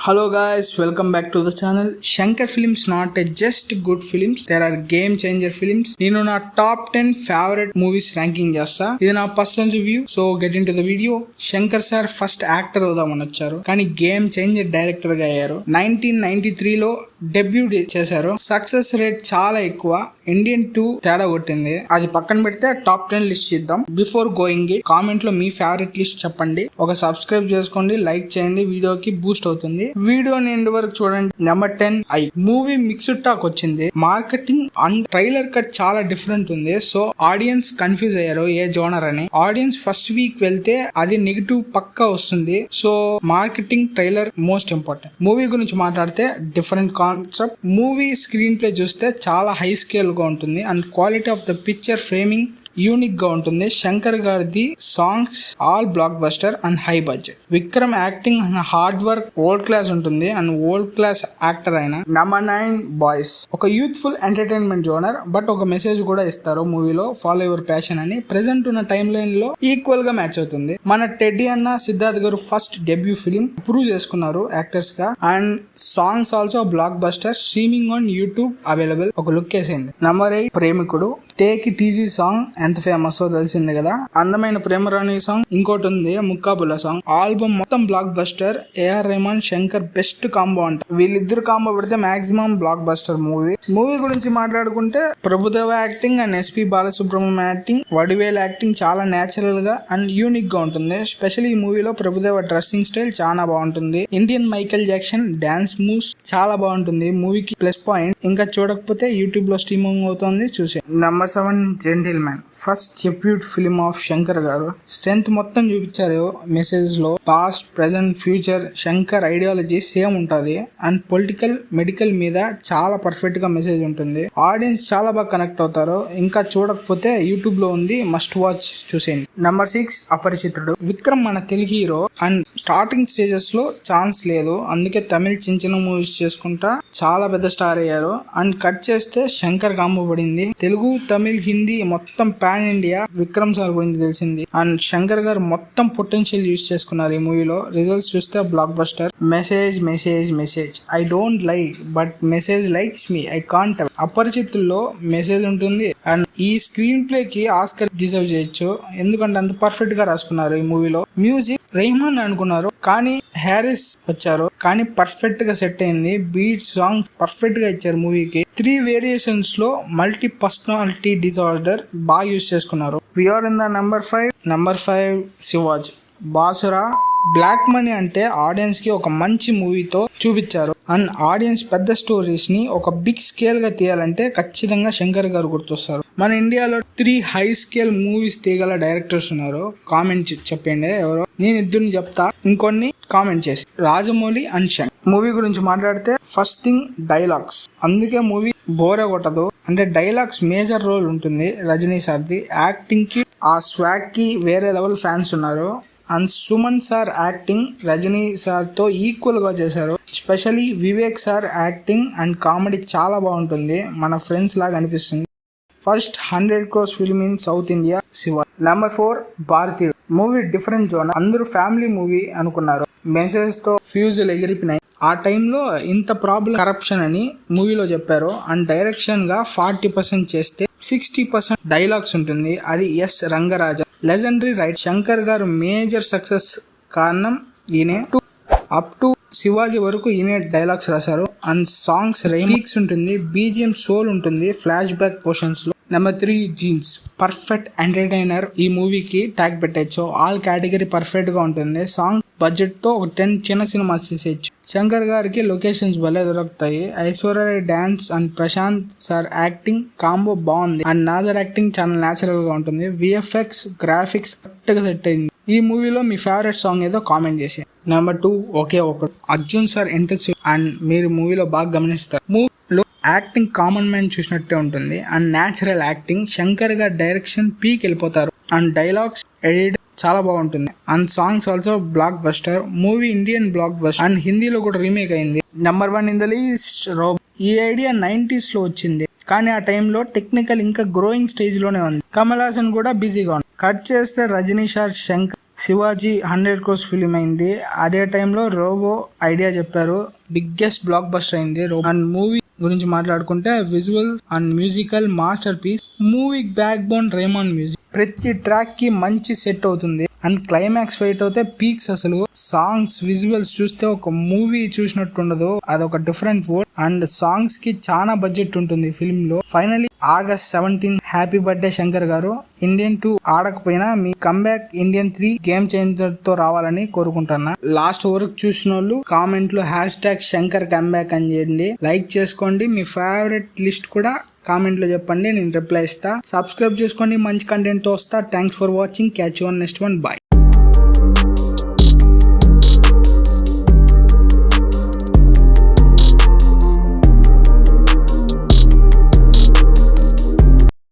Hello guys, welcome back to the channel. Shankar films not a just good films, there are game changer films. నేను నా top 10 favourite movies ranking చేస్తా. ఇది నా personal review. So get in to the video. Shankar sir first actor అవుదామని వచ్చారు, కానీ game changer director గా అయ్యారు. 1993లో డెబ్యూట్ చేశారు. సక్సెస్ రేట్ చాలా ఎక్కువ. ఇండియన్ 2 తేడా కొట్టింది. అది పక్కన పెడితే టాప్ 10 లిస్ట్ చేద్దాం. బిఫోర్ గోయింగ్ ఇట్, కామెంట్ లో మీ ఫేవరెట్ లిస్ట్ చెప్పండి. ఒక సబ్స్క్రైబ్ చేసుకోండి, లైక్ చేయండి, వీడియోకి బూస్ట్ అవుతుంది. వీడియోని ఎండ్ వరకు చూడండి. Number 10 I movie mixed talk వచ్చింది. మార్కెటింగ్ అండ్ ట్రైలర్ కట్ చాలా డిఫరెంట్ ఉంది. సో ఆడియన్స్ కన్ఫ్యూజ్ అయ్యారు ఏ జోనర్ అని. ఆడియన్స్ ఫస్ట్ వీక్ వెళ్తే అది నెగిటివ్ పక్కా వస్తుంది. So marketing trailer most important. Movie గురించి మాట్లాడితే different concept. Movie screen play చూస్తే చాలా హై స్కేల్ గా ఉంటుంది and quality of the picture framing unique గా ఉంటుంది. శంకర్ గారిది songs all block buster and high budget. Vikram acting and hard work old class ఉంటుంది అండ్ ఓల్డ్ క్లాస్ యాక్టర్ అయిన. Number 9 boys. ఒక యూత్ఫుల్ ఎంటర్టైన్మెంట్ జోనర్, బట్ ఒక message కూడా ఇస్తారు మూవీలో. ఫాలో యువర్ ప్యాషన్ అని. ప్రెసెంట్ ఉన్న టైమ్ లైన్ లో ఈక్వల్ గా మ్యాచ్ అవుతుంది. మన టెడ్డీ అన్న సిద్ధార్థ్ గారు ఫస్ట్ డెబ్యూ ఫిలిం ప్రూవ్ చేసుకున్నారు యాక్టర్స్ గా. And songs also block buster. Streaming on YouTube available. ఒక లుక్ వేసేయండి. Number 8 Premikudu. Take it easy song ఎంత ఫేమస్ తెలిసింది కదా. అందమైన ప్రేమరాణి సాంగ్ ఇంకోటి ఉంది, ముక్కాబుల సాంగ్. ఆల్బమ్ మొత్తం blockbuster. AR Rahman Shankar best combo అంట. వీళ్ళిద్దరు కాంబో పెడితే maximum blockbuster movie. Movie గురించి మాట్లాడుకుంటే Prabhudeva acting and SP Balasubrahmanyam acting, Vadivel acting చాలా నేచురల్ గా అండ్ యూనిక్ గా ఉంటుంది. స్పెషల్లీ ఈ మూవీలో ప్రభుదేవ డ్రెస్సింగ్ స్టైల్ చాలా బాగుంటుంది. Indian Michael Jackson dance moves చాలా బాగుంటుంది. మూవీకి ప్లస్ పాయింట్. ఇంకా చూడకపోతే యూట్యూబ్ లో స్ట్రీమింగ్ అవుతుంది, చూసే. Number 7 Gentleman. First debut film of Shankar గారు. స్ట్రెంత్ మొత్తం చూపించారు మెసేజ్ లో. Past, present, future. Shankar ideology same ఉంటది అండ్ పొలిటికల్, మెడికల్ మీద చాలా పర్ఫెక్ట్ గా మెసేజ్ ఉంటుంది. ఆడియన్స్ చాలా బాగా కనెక్ట్ అవుతారు. ఇంకా చూడకపోతే యూట్యూబ్ లో ఉంది, మస్ట్ వాచ్, చూసేయండి. నెంబర్ 6 అపరిచితుడు. విక్రమ్ మన Telugu hero and starting stages లో ఛాన్స్ లేదు, అందుకే తమిళ్ చిన్న చిన్న మూవీస్ చేసుకుంటా చాలా పెద్ద స్టార్ అయ్యారు. అండ్ కట్ చేస్తే శంకర్ కాంబో పడింది. తెలుగు, తమిళ్, హిందీ మొత్తం పాన్ ఇండియా. విక్రమ్ సార్ గురించి తెలిసింది అండ్ శంకర్ గారు మొత్తం పొటెన్షియల్ యూజ్ చేసుకున్నారు ఈ మూవీలో. రిజల్ట్స్ చూస్తే blockbuster. Message message message. I don't like but message likes me. I can't. అపరిచితుల్లో మెసేజ్ ఉంటుంది అండ్ ఈ స్క్రీన్ ప్లే కి ఆస్కర్ డిజర్వ్ చేయొచ్చు, ఎందుకంటే అంత పర్ఫెక్ట్ గా రాసుకున్నారు ఈ మూవీలో. మ్యూజిక్ రెహమాన్ అనుకున్నారు, కానీ హ్యారిస్ వచ్చారు, కానీ పర్ఫెక్ట్ గా సెట్ అయింది. బీట్, సాంగ్స్ పర్ఫెక్ట్ గా ఇచ్చారు మూవీకి. 3 వేరియేషన్స్ లో మల్టీ పర్సనాలిటీ డిజార్డర్ బాగా యూజ్ చేసుకున్నారు. We are in the number 5. Number 5 Sivaji. బాసురా. బ్లాక్ మనీ అంటే ఆడియన్స్ కి ఒక మంచి మూవీతో చూపించారు అండ్ ఆడియన్స్ పెద్ద స్టోరీస్ ని ఒక బిగ్ స్కేల్ గా తీయాలంటే ఖచ్చితంగా శంకర్ గారు గుర్తొస్తారు. మన ఇండియాలో 3 హై స్కేల్ మూవీస్ తీయగల డైరెక్టర్స్ ఉన్నారు. కామెంట్ చెప్పండి ఎవరో. నేను ఇద్దరిని చెప్తా, ఇంకొన్ని కామెంట్ చేసి. రాజమౌళి అండ్ శంకర్. మూవీ గురించి మాట్లాడితే ఫస్ట్ థింగ్ డైలాగ్స్. అందుకే మూవీ బోరే కొట్టదు. అంటే డైలాగ్స్ మేజర్ రోల్ ఉంటుంది. రజనీ సార్ది యాక్టింగ్ కి, ఆ స్వాగ్ కి వేరే లెవెల్ ఫ్యాన్స్ ఉన్నారు. And Suman sir acting Rajini sir తో ఈక్వల్ గా చేశారు. Specially Vivek sir acting and comedy చాలా బాగుంటుంది. మన ఫ్రెండ్స్ లాగా అనిపిస్తుంది. First 100 crores film in South India Siva. Number 4 Bharateeyudu. Movie different zone. అందరూ ఫ్యామిలీ మూవీ అనుకున్నారు. మెసేజ్ తో ఫ్యూజులు ఎగిరిపినాయి. ఆ టైంలో ఇంత ప్రాబ్లం కరప్షన్ అని మూవీలో చెప్పారు. అండ్ డైరెక్షన్ గా 40% చేస్తే 60% డైలాగ్స్ ఉంటుంది. అది S Rangaraja. Legendary right. Shankar గారు మేజర్ సక్సెస్ కారణం ఈయనే. అప్ టు శివాజీ వరకు ఈయనే డైలాగ్స్ రాశారు. అండ్ సాంగ్స్ రీమిక్స్ ఉంటుంది. బీజిఎం సోల్ ఉంటుంది ఫ్లాష్ బ్యాక్ పోర్షన్స్ లో. Number 3 jeans. Perfect entertainer. ఈ మూవీకి ట్యాగ్ పెట్టచ్చు. ఆల్ కేటగిరీ పర్ఫెక్ట్ గా ఉంటుంది. సాంగ్ బడ్జెట్ తో ఒక 10 చిన్న సినిమాస్ చేసేయచ్చు. శంకర్ గారికి లొకేషన్స్ భలే దొరుకుతాయి. Aishwarya dance and Prashanth sir acting combo బాగుంది. అండ్ నాదర్ యాక్టింగ్ చాలా నేచురల్ గా ఉంటుంది. విఎఫ్ఎక్స్, గ్రాఫిక్స్ కరెక్ట్ గా సెట్ అయింది. ఈ మూవీలో మీ ఫేవరెట్ సాంగ్ ఏదో కామెంట్ చేసి. Number 2 Oke Okadu. Arjun sir entry and మీరు మూవీలో బాగా గమనిస్తారు. మూవీలో యాక్టింగ్ కామన్ మ్యాన్ చూసినట్టే ఉంటుంది అండ్ నేచురల్ యాక్టింగ్. శంకర్ గారి డైరెక్షన్ పీక్ వెళ్ళిపోతారు అండ్ డైలాగ్స్ ఎడిట్ చాలా బాగుంటుంది. And songs also blockbuster. Movie Indian blockbuster and హిందీలో కూడా రీమేక్ అయింది. Number 1 in the list Robo. ఈ ఐడియా 90s లో వచ్చింది, కానీ ఆ టైంలో టెక్నికల్ ఇంకా గ్రోయింగ్ స్టేజ్ లోనే ఉంది. కమల్ హాసన్ కూడా బిజీగా ఉంది. కట్ చేస్తే Rajini sir Shankar Shivaji 100 crores film అయింది. అదే టైంలో రోబో ఐడియా చెప్పారు, బిగ్గెస్ట్ బ్లాక్ బస్టర్ అయింది. అండ్ మూవీ గురించి మాట్లాడుకుంటే visual and musical masterpiece. Movie backbone Rahman music. ప్రతి ట్రాక్ కి మంచి సెట్ అవుతుంది. అండ్ క్లైమాక్స్ ఫైట్ అయితే పీక్స్. అసలు సాంగ్స్ విజువల్స్ చూస్తే ఒక మూవీ చూసినట్టు ఉండదు, అదొక డిఫరెంట్ వరల్డ్. అండ్ సాంగ్స్ కి చాలా బడ్జెట్ ఉంటుంది ఫిల్మ్ లో. Finally August 17 happy birthday Shankar గారు. ఇండియన్ 2 ఆడకపోయినా మీ కంబ్యాక్ ఇండియన్ 3 గేమ్ చేంజర్ తో రావాలని కోరుకుంటున్నా. లాస్ట్ వరకు చూసిన వాళ్ళు కామెంట్ లో #శంకర్ కంబ్యాక్ అని చేయండి. లైక్ చేసుకోండి. మీ ఫేవరెట్ లిస్ట్ కూడా కామెంట్ లో చెప్పండి, నేను రిప్లై ఇస్తా. సబ్స్క్రైబ్ చేసుకోండి, మంచి కంటెంట్ తో వస్తా. Thanks for watching. Catch you on next one. By.